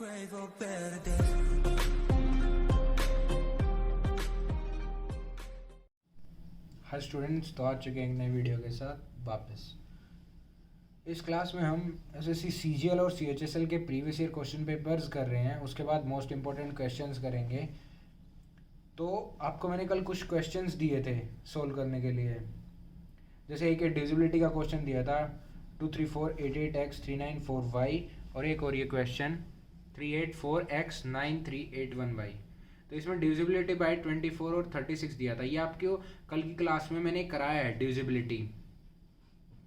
pray for better days. Hi students, तो आ चुके हैं एक नई वीडियो के साथ वापस। इस क्लास में हम एसएससी सीजीएल और सीएचएसएल के प्रीवियस ईयर क्वेश्चन पेपर्स कर रहे हैं। उसके बाद मोस्ट इम्पोर्टेंट क्वेश्चंस करेंगे। तो आपको मैंने कल कुछ क्वेश्चंस दिए थे सोल्व करने के लिए। जैसे एक डिविजिबिलिटी का क्वेश्चन दिया था 23488x394y, और एक और ये क्वेश्चन 384x9381y। तो इसमें डिविजिबिलिटी बाय 24 और 36 दिया था। ये आपको कल की क्लास में मैंने कराया है डिविजिबिलिटी,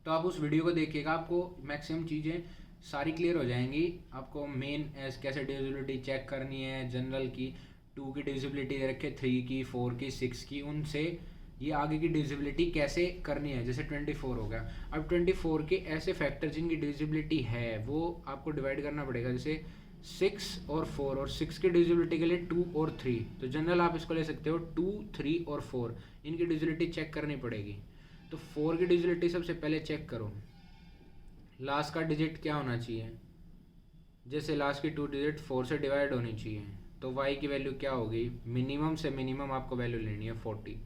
तो आप उस वीडियो को देखिएगा, आपको मैक्सिमम चीज़ें सारी क्लियर हो जाएंगी। आपको मेन कैसे डिविजिबिलिटी चेक करनी है, जनरल की 2 की डिविजिबिलिटी दे रखे, 3 की, 4 की, 6 की, उनसे ये आगे की डिविजिबिलिटी कैसे करनी है। जैसे 24 हो गया, अब 24 के ऐसे फैक्टर जिनकी डिविजिबिलिटी है वो आपको डिवाइड करना पड़ेगा। जैसे 6 और 4, और 6 की डिविजिबिलिटी के लिए 2 और 3, तो जनरल आप इसको ले सकते हो 2, 3 और 4, इनकी डिविजिबिलिटी चेक करनी पड़ेगी। तो 4 की डिविजिबिलिटी सबसे पहले चेक करो, लास्ट का डिजिट क्या होना चाहिए। जैसे लास्ट की 2 डिजिट 4 से डिवाइड होनी चाहिए, तो y की वैल्यू क्या होगी, मिनिमम से मिनिमम आपको वैल्यू लेनी है 40।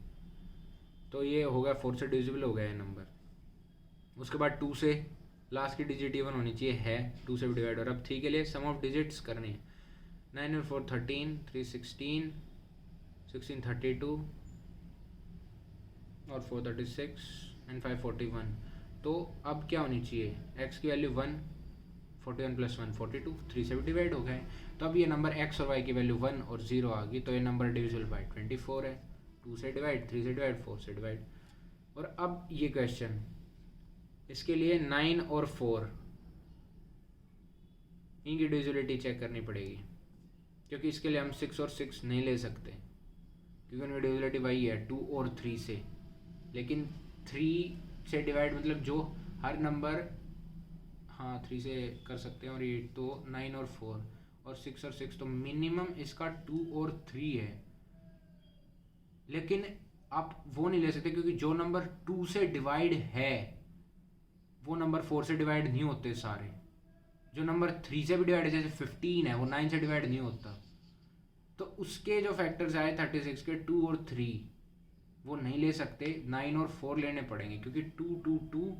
तो ये हो गया 4 से डिविजिबल हो गया ये नंबर। उसके बाद 2 से लास्ट की डिजिट इवन होनी चाहिए, है 2 से भी डिवाइड हो रहा है। अब 3 के लिए सम ऑफ डिजिट्स करनी है, 9 और 4 13, 3 16, 16 32 और 4 36 एंड 5 41। तो अब क्या होनी चाहिए, x की वैल्यू 1, 41 प्लस 1 42, 3 से भी डिवाइड हो गए। तो अब ये नंबर x और y की वैल्यू 1 और 0 आ गई, तो ये नंबर डिविजिबल बाय 24 है। 2 से डिवाइड, 3 से डिवाइड, 4 से डिवाइड। और अब ये क्वेश्चन, इसके लिए 9 और 4 इनकी डिविजिबिलिटी चेक करनी पड़ेगी, क्योंकि इसके लिए हम 6 और 6 नहीं ले सकते, क्योंकि उनकी डिविजिबिलिटी वही है 2 और 3 से। लेकिन 3 से डिवाइड मतलब जो हर नंबर, हाँ 3 से कर सकते हैं। और ये तो 9 और 4 और 6 और 6, तो मिनिमम इसका 2 और 3 है। लेकिन आप वो नहीं ले सकते, क्योंकि जो नंबर 2 से डिवाइड है वो नंबर 4 से डिवाइड नहीं होते सारे। जो नंबर 3 से भी डिवाइड है, जैसे 15 है, वो 9 से डिवाइड नहीं होता। तो उसके जो फैक्टर्स आए 36 के 2 और 3, वो नहीं ले सकते, 9 और 4 लेने पड़ेंगे, क्योंकि 2 2 2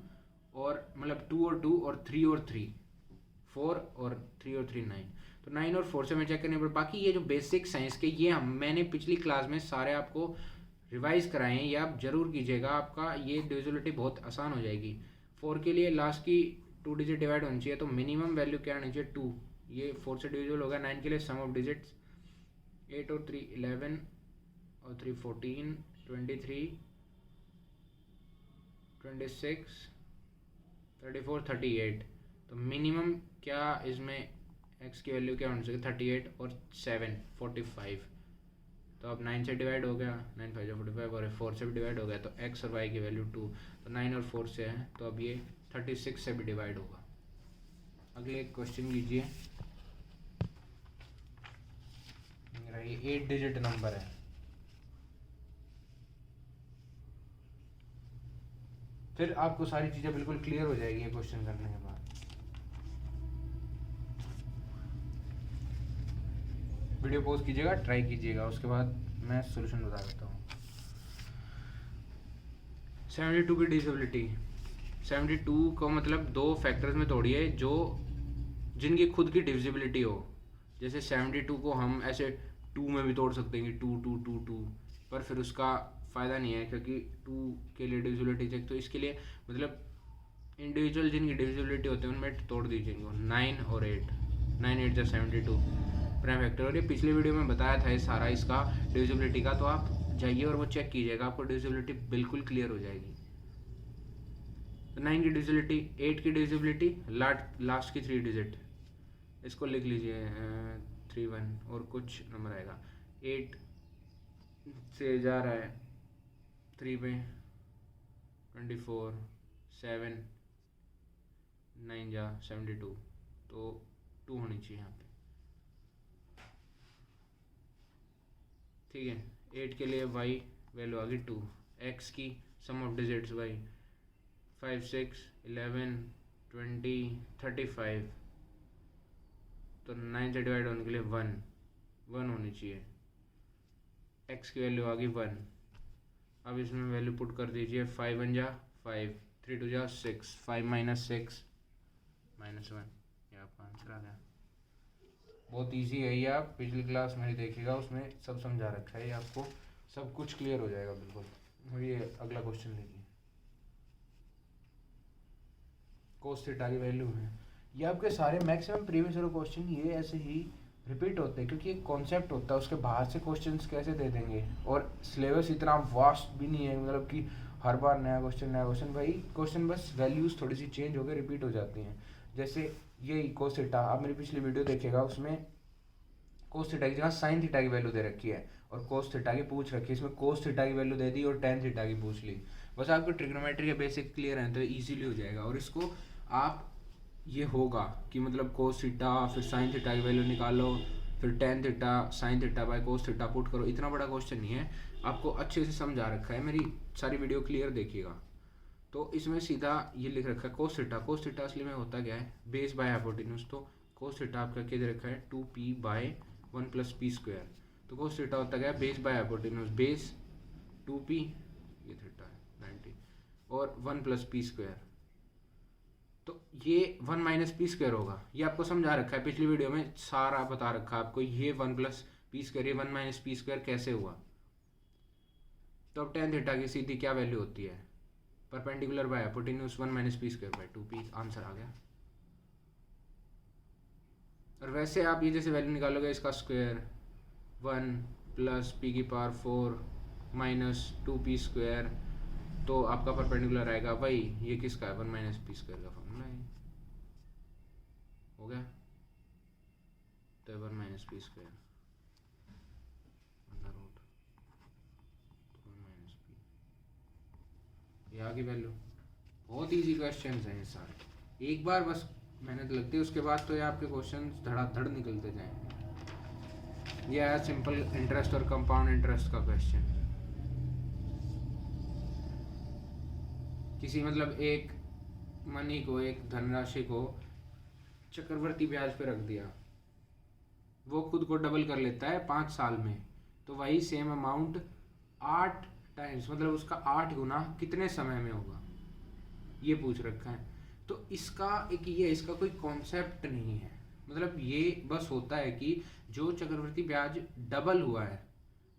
और मतलब 2 और 2 और 3 और 3 4 और 3 और 3 9। तो 9 और 4 से हमें चेक करने पड़े। बाकी ये जो बेसिक्स हैं इसके, ये मैंने पिछली क्लास में सारे आपको रिवाइज कराए हैं, ये आप जरूर कीजिएगा, आपका ये डिविजिबिलिटी बहुत आसान हो जाएगी। 4 के लिए लास्ट की 2 डिजिट डिवाइड होनी चाहिए, तो मिनिमम वैल्यू क्या आनी चाहिए 2, ये 4 से डिविजिबल होगा। 9 के लिए सम ऑफ डिजिट्स 8 और 3 11 और 3 14, 23 26 34 38। तो मिनिमम क्या इसमें x की वैल्यू क्या होनी चाहिए, 38 और 7 45। तो अब 9 से डिवाइड हो गया, 9 5 45, और 4 से भी डिवाइड हो गया, तो x और y की वैल्यू 2। तो 9 और 4 से है, तो अब ये 36 से भी डिवाइड होगा। अगले क्वेश्चन लीजिए, ये 8 डिजिट नंबर है। फिर आपको सारी चीज़ें बिल्कुल क्लियर हो जाएगी ये क्वेश्चन करने के बाद। वीडियो पॉज कीजिएगा, ट्राई कीजिएगा, उसके बाद मैं सॉल्यूशन बता देता हूँ। 72 की डिविजिबिलिटी, 72 को मतलब दो फैक्टर्स में तोड़िए जो जिनकी खुद की डिविजिबिलिटी हो। जैसे 72 को हम ऐसे 2 में भी तोड़ सकते हैं कि 2 2 2 2, पर फिर उसका फ़ायदा नहीं है, क्योंकि 2 के लिए डिविजिबिलिटी चेक, तो इसके लिए मतलब इंडिविजुअल जिनकी डिविजिबिलिटी होते हैं उनमें तोड़ दीजिए इनको। 9 और 8, 9 8 जा 72 प्राइम फैक्टर। और ये पिछले वीडियो में बताया था ये सारा इसका डिविजिबिलिटी का, तो आप जाइए और वो चेक कीजिएगा, आपको डिविजिबिलिटी बिल्कुल क्लियर हो जाएगी। तो 9 की डिविजिबिलिटी, 8 की डिविजिबिलिटी, लास्ट की 3 डिजिट, इसको लिख लीजिए 31 और कुछ नंबर आएगा। 8 से जा रहा है 3 पे 24, 7 9 जा 72, तो 2 होनी चाहिए यहाँ पे, ठीक है। 8 के लिए y वैल्यू आ गई 2, x की सम ऑफ डिजिट्स y 5 6 11 20 35। तो तो 9 से डिवाइड होने के लिए 1 होनी चाहिए। x की वैल्यू आ गई 1। अब इसमें वैल्यू पुट कर दीजिए, 5 1 जा 5, 3 2 जा 6, 5 माइनस 6 -1, ये आपका आंसर आ गया। बहुत इजी है ये, आप पिछली क्लास में ही देखिएगा, उसमें सब समझा रखा है, ये आपको सब कुछ क्लियर हो जाएगा बिल्कुल। और ये अगला क्वेश्चन देखिए, कोस थीटा की वैल्यू है। ये आपके सारे मैक्सिमम प्रीवियस ईयर क्वेश्चन ये ऐसे ही रिपीट होते हैं, क्योंकि एक कॉन्सेप्ट होता है, उसके बाहर से क्वेश्चंस कैसे दे देंगे। और सिलेबस इतना वास्ट भी नहीं है, मतलब कि हर बार नया क्वेश्चन, वही क्वेश्चन, बस वैल्यूज थोड़ी सी चेंज हो गए, रिपीट हो जाती हैं। जैसे ये कोस थीटा, आप मेरी पिछली वीडियो देखिएगा, उसमें कोस थीटा की जगह साइन थीटा की वैल्यू दे रखी है और कोस थीटा की पूछ रखी है, इसमें कोस थीटा की वैल्यू दे दी और टेन थीटा की पूछ ली। बस आपको ट्रिग्नोमेट्री के बेसिक क्लियर हैं तो इजीली हो जाएगा। और इसको आप ये होगा कि मतलब कोस थीटा फिर साइन थीटा की वैल्यू निकालो, फिर tan theta sine theta by cos theta put करो, इतना बड़ा क्वेश्चन नहीं है, आपको अच्छे से समझा रखा है, मेरी सारी वीडियो क्लियर देखिएगा। तो इसमें सीधा ये लिख रखा है कोस थीटा असली में होता क्या है, बेस बाय हाइपोटेन्यूज। तो कोस थीटा आपका क्या दे रखा है, 2p बाय 1 + p²। तो कोस थीटा होता क्या है, base by hypotenuse, base 2p, ये थीटा है 90 और 1 + p²। तो ये 1 - p² होगा, ये आपको समझा रखा है पिछली वीडियो में, सारा बता रखा है आपको, ये 1 + p², ये 1 - p² कैसे हुआ। तो अब टेन थीटा की सीधी क्या वैल्यू होती है, perpendicular by hypotenuse 1 - p²/2p, answer आ गया। और वैसे आप ये जैसे वैल्यू निकालोगे, इसका स्क्वायर 1 + p⁴ - 2p², तो आपका परपेंडिकुलर आएगा वही, ये किसका है, 1 - p² का फॉर्मूला है, हो गया। तो 1 - p² ये आ गई वैल्यू। बहुत इजी क्वेश्चन हैं ये सारे, एक बार बस मेहनत लगती है, उसके बाद तो ये आपके क्वेश्चन धड़ाधड़ निकलते जाएंगे। ये है सिंपल इंटरेस्ट और कंपाउंड इंटरेस्ट का क्वेश्चन। किसी मतलब एक मनी को, एक धनराशि को चक्रवर्ती ब्याज पे रख दिया, वो खुद को डबल कर लेता है 5 साल में, तो वही सेम अमाउंट 8 टाइम्स, मतलब उसका 8 गुना कितने समय में होगा, ये पूछ रखा है। तो इसका एक ये, इसका कोई कॉन्सेप्ट नहीं है, मतलब ये बस होता है कि जो चक्रवर्ती ब्याज डबल हुआ है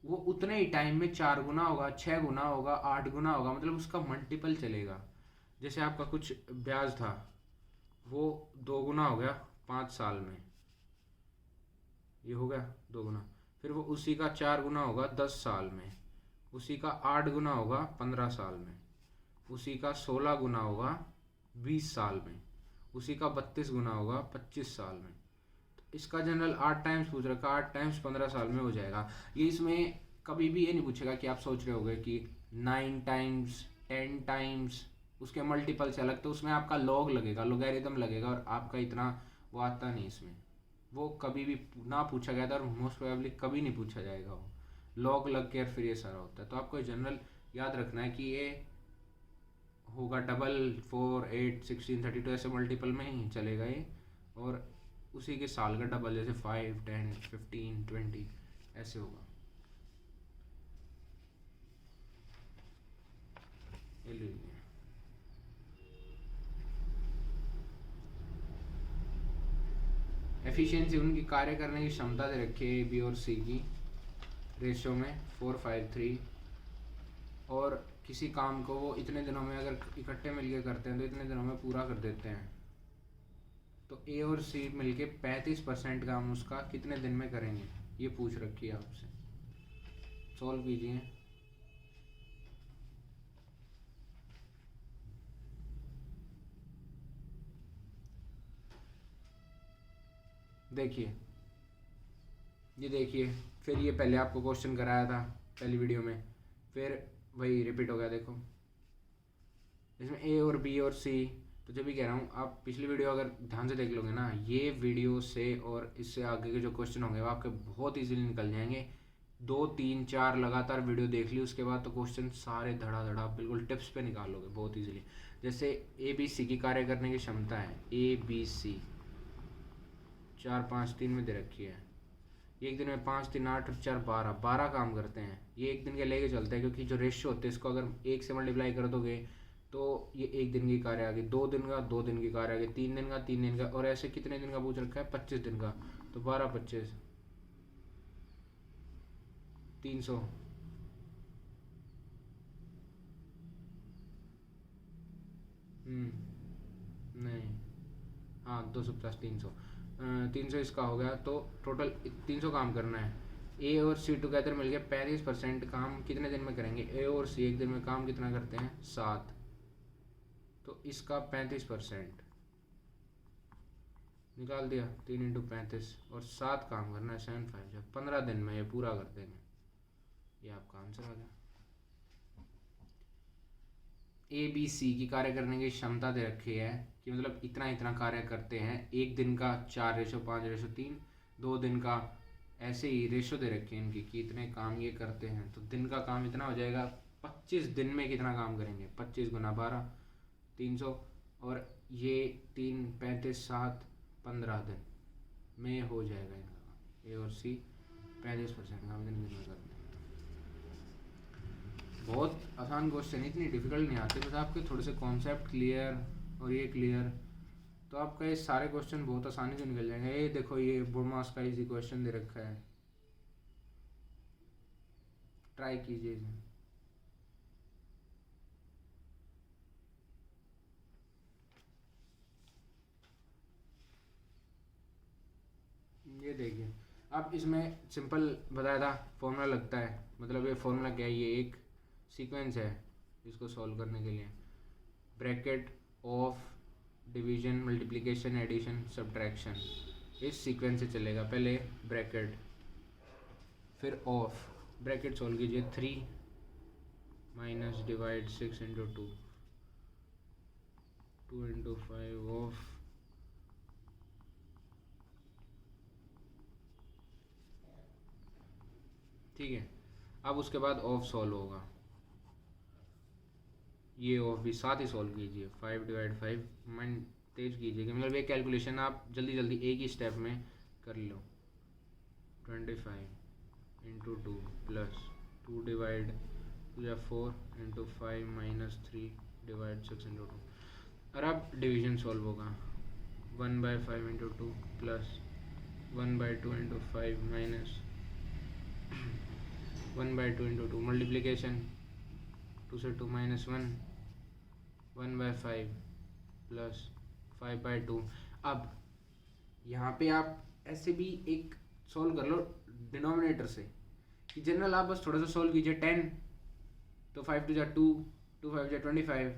वो उतने ही टाइम में 4 गुना होगा, 6 गुना होगा, 8 गुना होगा, मतलब उसका मल्टीपल चलेगा। जैसे आपका कुछ ब्याज था, वो 2 गुना हो गया 5 साल में, ये हो गया 2 गुना, फिर वो उसी का 4 गुना होगा 10 साल में, उसी का 8 गुना होगा 15 साल में, उसी का 16 गुना होगा 20 साल में, उसी का 32 गुना होगा 25 साल में। तो इसका जनरल 8 टाइम्स पूछ रखा, 8 टाइम्स 15 साल में हो जाएगा। ये इसमें कभी भी ये नहीं पूछेगा कि आप सोच रहे होगे कि 9 टाइम्स 10 टाइम्स उसके मल्टीपल से अलग, तो उसमें आपका लॉग लगेगा, लॉगरिथम लगेगा, और आपका इतना वो आता नहीं इसमें, वो कभी भी ना पूछा गया था और मोस्ट प्रोबेबली कभी नहीं पूछा जाएगा। वो लॉग लग के फिर ये सारा होता है। तो आपको जनरल याद रखना है कि ये होगा डबल 4 8 16 32 ऐसे मल्टीपल में ही चलेगा ये, और उसी के साल का डबल, जैसे 5 10 15 20 ऐसे होगा। ये लीजिए, एफिशिएंसी उनकी कार्य करने की क्षमता दे रखी है, ए बी और सी की रेशियो में 4:5:3, और किसी काम को वो इतने दिनों में अगर इकट्ठे मिलके करते हैं तो इतने दिनों में पूरा कर देते हैं। तो ए और सी मिलके 35% काम उसका कितने दिन में करेंगे, ये पूछ रखी है आपसे। सॉल्व कीजिए। देखिए, ये देखिए, फिर ये पहले आपको क्वेश्चन कराया था पहली वीडियो में, फिर वही रिपीट हो गया। देखो इसमें ए और बी और सी, तो जब भी कह रहा हूँ आप पिछली वीडियो अगर ध्यान से देख लोगे ना, ये वीडियो से और इससे आगे के जो क्वेश्चन होंगे वो आपके बहुत इजीली निकल जाएंगे। 2 3 4 लगातार वीडियो देख ली, उसके बाद तो क्वेश्चन सारे धड़ा बिल्कुल टिप्स पे निकालोगे बहुत इजीली। जैसे ए बी सी की कार्य करने की क्षमता है, ए बी सी 4 5 3 में दे रखी है। ये एक दिन में 5 3 8 और 4 12 12 काम करते हैं। ये एक दिन के लेके चलते हैं, क्योंकि जो रेशियो होते हैं इसको अगर 1 से मल्टीप्लाई कर दोगे तो ये एक दिन की कार्य आ गई, 2 दिन का 2 दिन की कार्य आ गई, 3 दिन का 3 दिन का, और ऐसे कितने दिन का पूछ रखा है, 25 दिन का। तो 12 25 300, नहीं, हाँ 250 300 इसका हो गया। तो टोटल 300 काम करना है। ए और सी टुगेदर मिल गया 35% काम कितने दिन में करेंगे। ए और सी एक दिन में काम कितना करते हैं, 7। तो इसका 35% निकाल दिया, 3 इंटू 35, और 7 काम करना है, 7 5 जब 15 दिन में ये पूरा कर देंगे। ये आपका आंसर आ गया। ए बी सी की कार्य करने की क्षमता दे रखी है कि मतलब इतना इतना कार्य करते हैं। एक दिन का 4:5:3, 2 दिन का ऐसे ही रेशो दे रखे हैं इनकी कि इतने काम ये करते हैं। तो दिन का काम इतना हो जाएगा, 25 दिन में कितना काम करेंगे, 25 गुना 12 300, और ये 3 35 7 15 दिन में हो जाएगा इनका काम। ए और सी 35% काम इतने दिन में करते हैं। बहुत आसान क्वेश्चन, इतनी डिफिकल्ट नहीं आते, बस आपके थोड़े से कॉन्सेप्ट क्लियर और ये क्लियर, तो आपका ये सारे क्वेश्चन बहुत आसानी से निकल जाएंगे। ये देखो, ये बुरमास का इजी क्वेश्चन दे रखा है, ट्राई कीजिए इसे। ये देखिए, अब इसमें सिंपल बताया था, फॉर्मूला लगता है। मतलब ये फॉर्मूला क्या है, ये एक सीक्वेंस है इसको सॉल्व करने के लिए। Bracket of division, multiplication, addition, subtraction, इस सीक्वेंस से चलेगा। पहले ब्रैकेट, फिर ऑफ, ब्रैकेट सॉल्व कीजिए, 3 minus divide 6 into 2, 2 into 5 of, ठीक है। अब उसके बाद ऑफ सॉल्व होगा, ये ऑफ भी साथ ही सॉल्व कीजिए, 5/5, माइंड तेज कीजिए कि मतलब ये कैलकुलेशन आप जल्दी जल्दी एक ही स्टेप में कर लो। 25 इंटू 2 प्लस 2 डिवाइड 2 या 4 इंटू 5 माइनस 3 डिवाइड 6 इंटू 2। और अब डिवीजन सॉल्व होगा, 1/5 into 2 plus 1/2 into 5 minus 1/2 into 2। Multiplication, 2 से 2 माइनस 1, 1/5 प्लस 5/2। अब यहाँ पे आप ऐसे भी एक सॉल्व कर लो डिनोमिनेटर से, कि जनरल आप बस थोड़ा सा सॉल्व कीजिए। 10, तो 5 2 2, 2 5 25,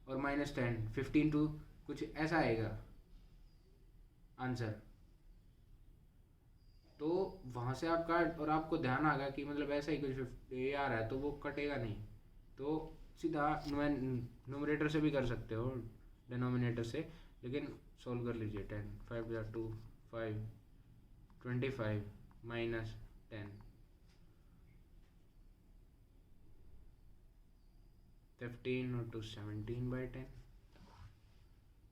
और माइनस 10, 15 टू कुछ ऐसा आएगा आंसर। तो वहाँ से आपका, और आपको ध्यान आ गया कि मतलब ऐसा ही कुछ ये आ रहा है, तो वो कटेगा नहीं। तो सीधा न्यूमरेटर से भी कर सकते हो, डिनोमिनेटर से, लेकिन सॉल्व कर लीजिए। 10 5 2 5 25 माइनस 10 15 और 2 17/10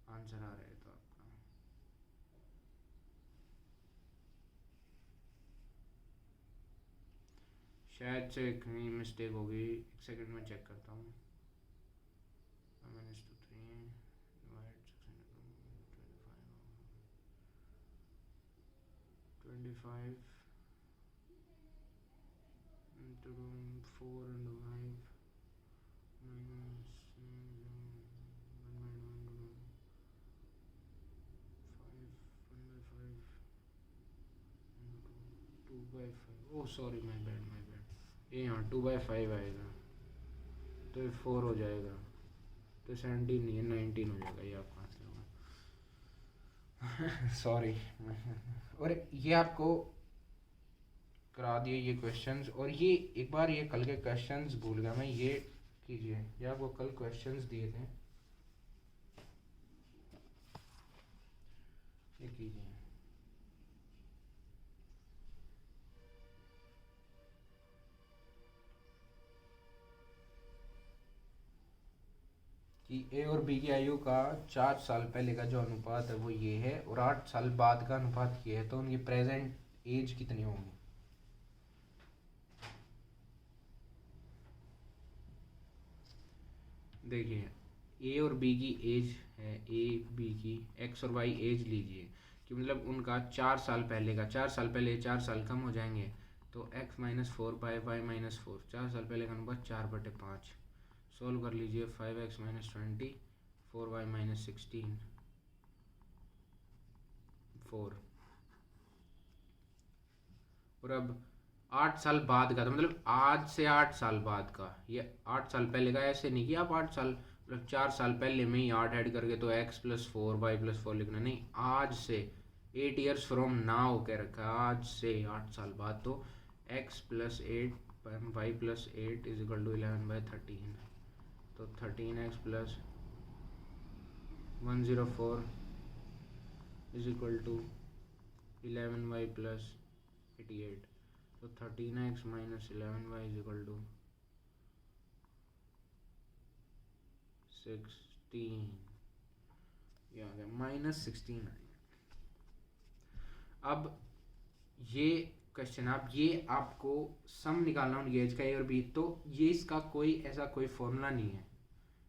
आंसर आ रहा है। तो आपका शायद से कहीं मिस्टेक होगी, एक सेकंड में चेक करता हूँ। -3 into 4 into 5 minus 2/5। Oh sorry, my bad my bad, ये यहाँ 2/5 आएगा, तो ये 4 हो जाएगा, तो 17 नहीं है 19 हो जाएगा। ये आप कहाँ से होगा सॉरी और ये आपको करा दिए ये क्वेश्चंस। और ये एक बार ये कल के क्वेश्चंस भूल गया मैं, ये कीजिए, ये आपको कल क्वेश्चंस दिए थे, ये कीजिए। कि ए और बी की आयु का 4 साल पहले का जो अनुपात है वो ये है और 8 साल बाद का अनुपात ये है, तो उनकी प्रेजेंट एज कितनी होगी। देखिए ए और बी की एज है, ए बी की एक्स और वाई एज लीजिए कि मतलब उनका 4 साल पहले का, 4 साल पहले 4 साल कम हो जाएंगे तो x minus 4 by y minus 4, 4 साल पहले का अनुपात 4/5। सोल्व कर लीजिए 5x माइनस 20, 4y माइनस 16, 4। और अब 8 साल बाद का, तो मतलब आज से 8 साल बाद का, ये 8 साल पहले का ऐसे नहीं कि आप 8 साल मतलब 4 साल पहले में ही 8 ऐड करके तो x प्लस 4 वाई प्लस 4 लिखना, नहीं, आज से 8 ईयर्स फ्रॉम नाउ कह रखा है, आज से 8 साल बाद, तो x plus 8 y plus 8 is equal to 11/13, तो 13x plus 104 is equal to 11y plus 88, तो 13x minus 11y is equal to 16, ये आ गया -16 आ गया। अब ये क्वेश्चन आप ये आपको सम निकालना उनकी एज का ए और बी, तो ये इसका कोई ऐसा कोई फॉर्मूला नहीं है,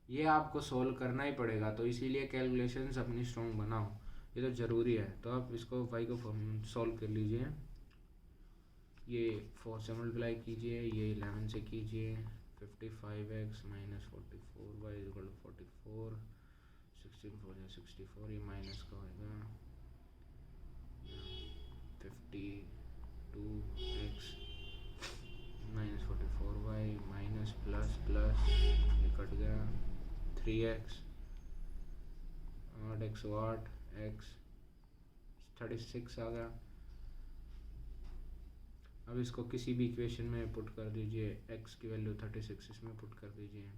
ये आपको सोल्व करना ही पड़ेगा, तो इसीलिए कैलकुलेशंस अपनी स्ट्रॉन्ग बनाओ, ये तो ज़रूरी है। तो आप इसको वाई को सॉल्व कर लीजिए, ये 4 से मल्टीप्लाई कीजिए, ये 11 से कीजिए, 55x minus 44 y is equal to 44, 16 4 या 64, ये माइनस का होगा 52x minus 44y minus plus plus ये कट गया 3x 8x 8x 36 आ गया। अब इसको किसी भी इक्वेशन में पुट कर दीजिए, x की वैल्यू 36 इसमें पुट कर दीजिए,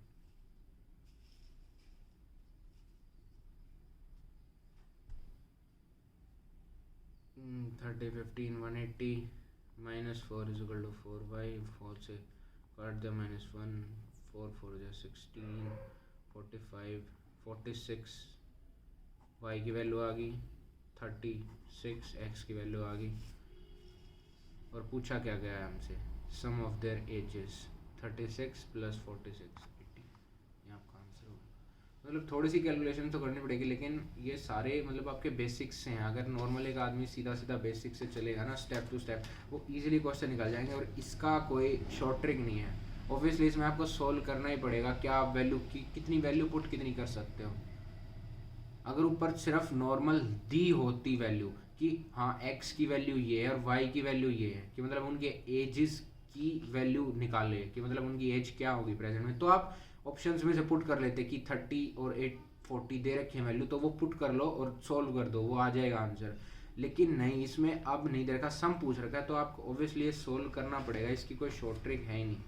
thirty 15 180 minus 4 is equal to 4y, 4 से काट दिया -1, 4 4 जा 16, 45 46 y की वैल्यू आ गई 36, x की वैल्यू आ गई, और पूछा क्या गया है हमसे, सम ऑफ देयर एजेस 36 प्लस 46 80, ये आपका आंसर होगा। मतलब थोड़ी सी कैलकुलेशन तो करनी पड़ेगी, लेकिन ये सारे मतलब आपके बेसिक्स हैं, अगर नॉर्मल एक आदमी सीधा सीधा बेसिक से चलेगा ना स्टेप टू स्टेप, वो इजीली क्वेश्चन निकाल जाएंगे, और इसका कोई शॉर्ट ट्रिक नहीं है। ऑब्वियसली इसमें आपको सोल्व करना ही पड़ेगा, क्या आप वैल्यू की कितनी वैल्यू पुट कितनी कर सकते हो। अगर ऊपर सिर्फ नॉर्मल दी होती वैल्यू कि हाँ x की वैल्यू ये है और y की वैल्यू ये है, कि मतलब उनके एजेस की वैल्यू निकाले कि मतलब उनकी एज क्या होगी प्रेजेंट में, तो आप ऑप्शंस में से पुट कर लेते कि 30 और 40 दे रखे हैं वैल्यू, तो वो पुट कर लो और सोल्व कर दो, वो आ जाएगा आंसर। लेकिन नहीं, इसमें अब नहीं दे रखा, सम पूछ रखा है, तो आपको ऑब्वियसली ये सोल्व करना पड़ेगा, इसकी कोई शॉर्ट ट्रिक है ही नहीं।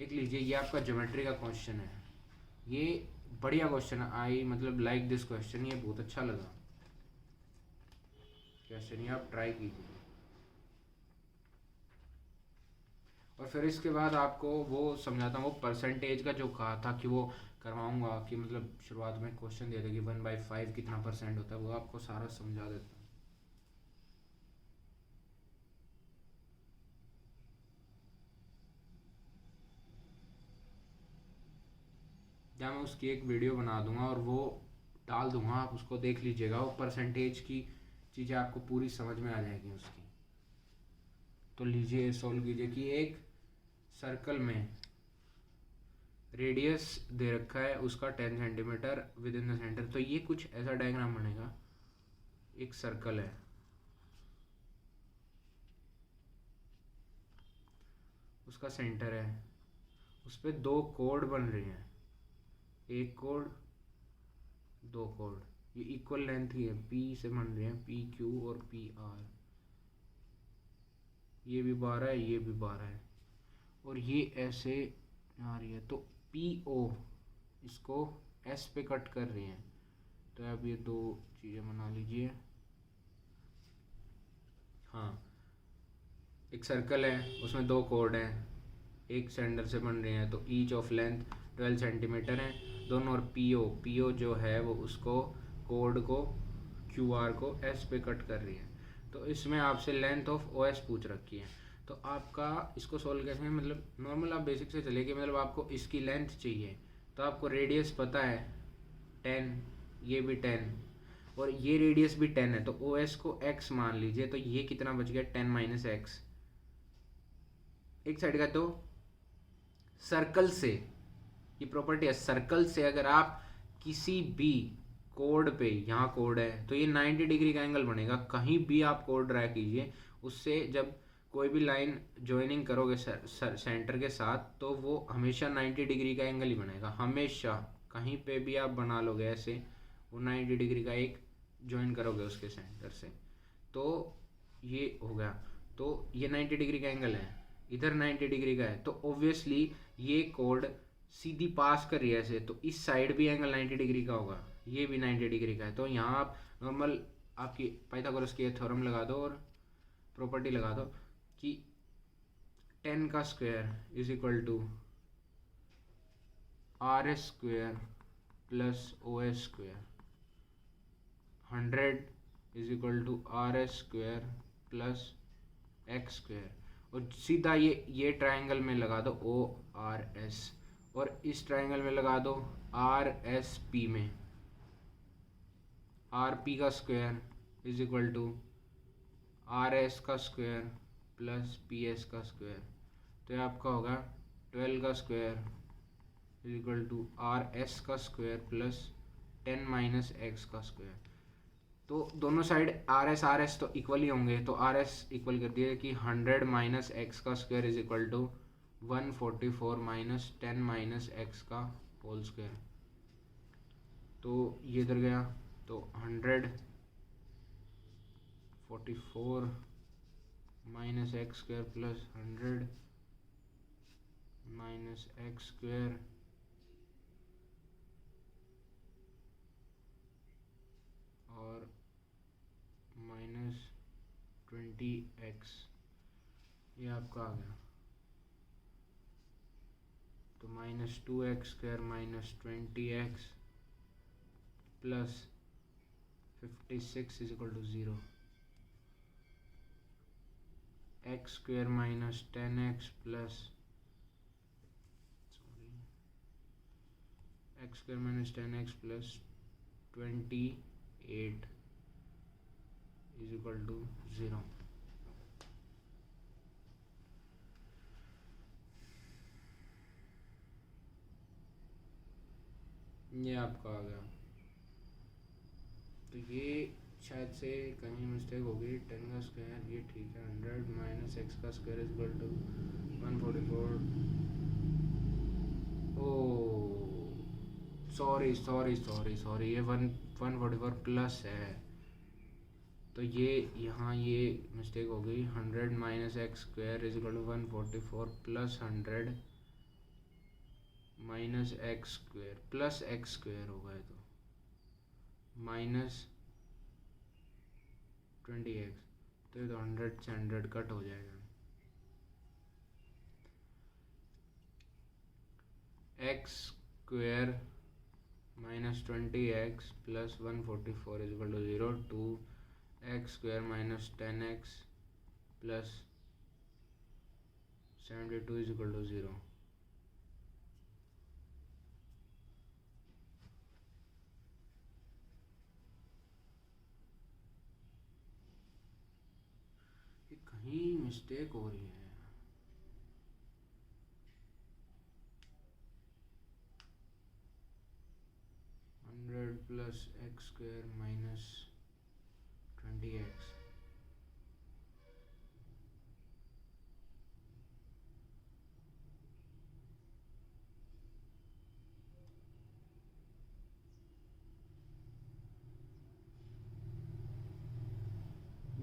एक लीजिए, ये आपका ज्योमेट्री का क्वेश्चन है, ये बढ़िया क्वेश्चन है, आई मतलब लाइक दिस क्वेश्चन, ये बहुत अच्छा लगा क्वेश्चन, ये आप ट्राई कीजिए। और फिर इसके बाद आपको वो समझाता हूँ, वो परसेंटेज का जो कहा था कि वो करवाऊंगा, कि मतलब शुरुआत में क्वेश्चन दे देगी 1/5 कितना % होता है, वो आपको सारा समझा देता हूँ। या मैं उसकी एक वीडियो बना दूंगा और वो डाल दूंगा, आप उसको देख लीजिएगा, वो परसेंटेज की चीज़ें आपको पूरी समझ में आ जाएगी उसकी। तो लीजिए सॉल्व कीजिए कि एक सर्कल में रेडियस दे रखा है उसका 10 centimetre with in the centre, तो ये कुछ ऐसा डायग्राम बनेगा, एक सर्कल है, उसका सेंटर है, उस पर 2 कोड बन रहे हैं, एक कोड 2 कोड, ये इक्वल लेंथ की है, P से बन रहे हैं, PQ और PR, ये भी 12 है, ये भी 12 है, और ये ऐसे आ रही है, तो PO इसको S पे कट कर रही हैं, तो आप ये 2 चीज़ें बना लीजिए। हाँ, एक सर्कल है, उसमें 2 कोड हैं, एक सेंटर से बन रहे हैं, तो ईच ऑफ लेंथ 12 सेंटीमीटर है, दोनों, और पीओ जो है वो उसको कोड को क्यूआर को एस पे कट कर रही है। तो इसमें आपसे लेंथ ऑफ ओएस पूछ रखी है। तो आपका इसको सोल्व कैसे, मतलब नॉर्मल आप बेसिक से चले कि मतलब आपको इसकी लेंथ चाहिए, तो आपको रेडियस पता है 10, ये भी 10 और ये रेडियस भी 10 है, तो ओएस को x मान लीजिए। तो ये कितना बच गया, 10 माइनस एक्स एक साइड का। तो सर्कल से, ये प्रॉपर्टी है, सर्कल से अगर आप किसी भी कोड पे, यहाँ कोड है तो ये 90 डिग्री का एंगल बनेगा। कहीं भी आप कोड ड्रा कीजिए, उससे जब कोई भी लाइन ज्वाइनिंग करोगे सेंटर के साथ, तो वो हमेशा 90 डिग्री का एंगल ही बनेगा, हमेशा। कहीं पे भी आप बना लोगे ऐसे, वो 90 डिग्री का एक ज्वाइन करोगे उसके सेंटर से, तो ये हो गया। तो ये 90 डिग्री का एंगल है, इधर 90 डिग्री का है, तो ऑब्वियसली ये कोड सीधी पास कर रही है ऐसे, तो इस साइड भी एंगल 90 डिग्री का होगा, ये भी 90 डिग्री का है। तो यहाँ आप नॉर्मल आपकी पाइथागोरस की थ्योरम लगा दो और प्रॉपर्टी लगा दो कि 10 का square is equal to R S square plus O S square, 100 is equal to R S square plus x square, और सीधा ये ट्राइंगल में लगा दो ओ आर एस, और इस ट्राइंगल में लगा दो आर एस पी में, आर पी का square is equal to R S का स्क्वायर प्लस पी एस का स्क्वायर। तो ये आपका होगा 12 का square is equal to R S का स्क्वायर प्लस 10 माइनस एक्स का स्क्वायर। तो दोनों साइड आर एस तो इक्वल ही होंगे, तो आर एस इक्वल कर दिया कि 100 माइनस एक्स का square is equal to 144 minus 10 minus x का होल स्क्वायर। तो ये इधर गया, तो 144 minus x square plus 100 minus x square और माइनस 20x, ये आपका आ गया। तो minus 2x square minus 20x plus 56 is equal to 0, x square minus 10x plus x square minus 10x plus 28 is equal to 0। ये आपका आ गया। तो ये शायद से कहीं मिस्टेक होगी, 10 का स्क्वायर ये ठीक है, 100 माइनस एक्स का square is equal to 144। Oh sorry, ये 144 प्लस है, तो ये यहाँ ये मिस्टेक हो गई। 100 minus x square is equal to 144 plus 100 minus x square plus x square होगा, है तो माइनस 20x, तो ये तो 100 से 100 कट हो जाएगा। X square minus 20x plus 144 is equal to 0 two x square minus 10x plus 72 is equal to 0। ये कहीं मिस्टेक हो रही है। Plus x square minus 20x,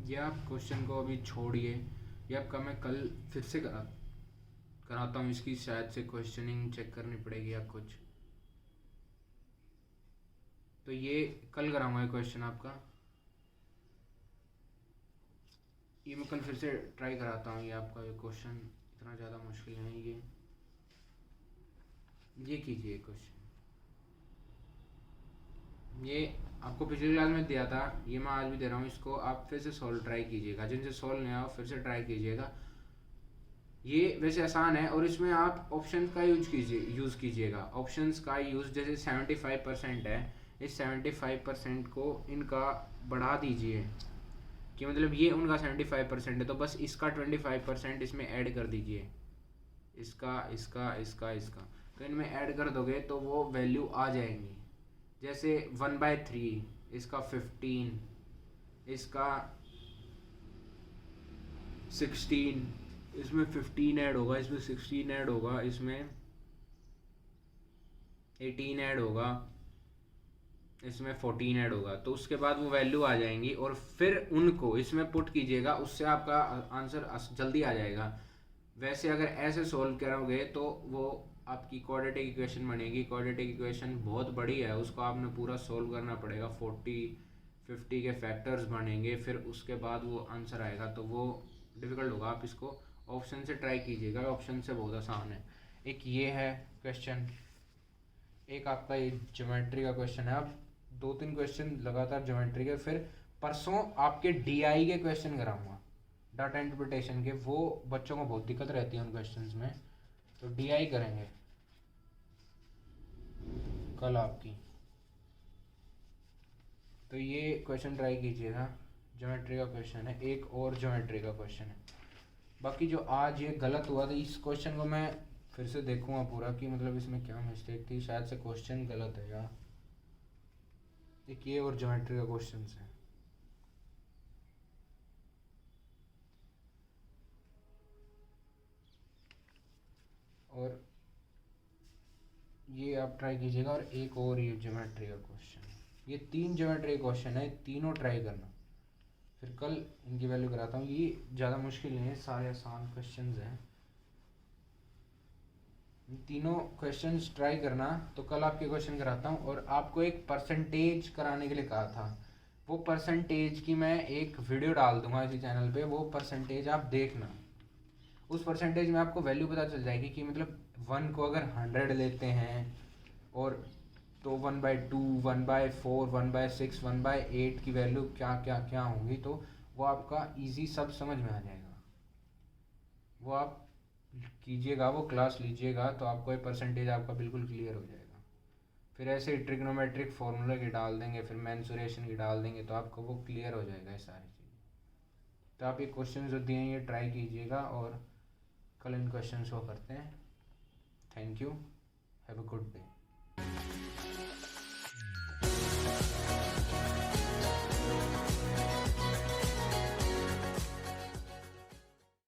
ये आप क्वेश्चन को अभी छोड़िए, ये आपका मैं कल फिर से कराता हूँ। इसकी शायद से क्वेश्चनिंग चेक करनी पड़ेगी या कुछ, तो ये कल कराऊंगा ये क्वेश्चन आपका। ये मैं कल फिर से ट्राई कराता हूँ। ये आपका ये क्वेश्चन इतना ज़्यादा मुश्किल नहीं, ये कीजिए क्वेश्चन। ये आपको पिछली क्लास में दिया था, ये मैं आज भी दे रहा हूँ, इसको आप फिर से सॉल्व ट्राई कीजिएगा, जिनसे सॉल्व नहीं आया फिर से ट्राई कीजिएगा। ये वैसे आसान है और इसमें आप ऑप्शन का यूज़ कीजिएगा। ऑप्शंस का यूज़ जैसे 75% है, इस 75% को इनका बढ़ा दीजिए कि मतलब ये उनका 75% है तो बस इसका 25% इसमें ऐड कर दीजिए, इसका इसका इसका इसका, तो इनमें ऐड कर दोगे तो वो वैल्यू आ जाएंगी। जैसे 1/3, इसका 15, इसका 16, इसमें 15 ऐड होगा, इसमें 16 ऐड होगा, इसमें 18 ऐड होगा, इसमें 14 ऐड होगा, तो उसके बाद वो वैल्यू आ जाएंगी और फिर उनको इसमें पुट कीजिएगा, उससे आपका आंसर जल्दी आ जाएगा। वैसे अगर ऐसे सॉल्व करोगे तो वो आपकी क्वाड्रेटिक इक्वेशन बनेगी। क्वाड्रेटिक इक्वेशन बहुत बड़ी है, उसको आपने पूरा सॉल्व करना पड़ेगा, 40-50 के फैक्टर्स बनेंगे, फिर उसके बाद वो आंसर आएगा, तो वो डिफ़िकल्ट होगा। आप इसको ऑप्शन से ट्राई कीजिएगा, ऑप्शन से बहुत आसान है। एक ये है क्वेश्चन, एक आपका ये ज्योमेट्री का क्वेश्चन है। आप 2-3 क्वेश्चन लगातार ज्योमेट्री के, फिर परसों आपके डीआई के क्वेश्चन कराऊंगा, डाटा इंटरप्रिटेशन के। वो बच्चों को बहुत दिक्कत रहती है उन क्वेश्चंस में, तो डीआई करेंगे कल आपकी। तो ये क्वेश्चन ट्राई कीजिएगा, ज्योमेट्री का क्वेश्चन है। एक और ज्योमेट्री का क्वेश्चन है। बाकी जो आज ये गलत हुआ था, इस क्वेश्चन को मैं फिर से देखूंगा पूरा कि मतलब इसमें क्या मिस्टेक थी, शायद से क्वेश्चन गलत है या एक ये और ज्योमेट्री का क्वेश्चन है। और ये आप ट्राई कीजिएगा, और एक और ये ज्योमेट्री का क्वेश्चन है। ये 3 ज्योमेट्री क्वेश्चन है, तीनों ट्राई करना, फिर कल इनकी वैल्यू कराता हूँ। ये ज़्यादा मुश्किल नहीं है, सारे आसान क्वेश्चंस हैं। तीनों क्वेश्चंस ट्राई करना, तो कल आपके क्वेश्चन कराता हूँ। और आपको एक परसेंटेज कराने के लिए कहा था, वो परसेंटेज की मैं एक वीडियो डाल दूंगा इसी चैनल पे, वो परसेंटेज आप देखना। उस परसेंटेज में आपको वैल्यू पता चल जाएगी कि मतलब 1 को अगर 100 लेते हैं और तो 1/2, 1/4, 1/6, 1/8 की वैल्यू क्या क्या क्या होंगी, तो वो आपका इजी सब समझ में आ जाएगा। वो आप कीजिएगा, वो क्लास लीजिएगा, तो आपको ये परसेंटेज आपका बिल्कुल क्लियर हो जाएगा। फिर ऐसे ही ट्रिग्नोमेट्रिक फार्मूला की डाल देंगे, फिर मेंसुरेशन की डाल देंगे, तो आपको वो क्लियर हो जाएगा ये सारी चीज़ें। तो आप ये क्वेश्चन जो दिए हैं ये ट्राई कीजिएगा, और कल इन क्वेश्चन को करते हैं। Thank you, have a good day.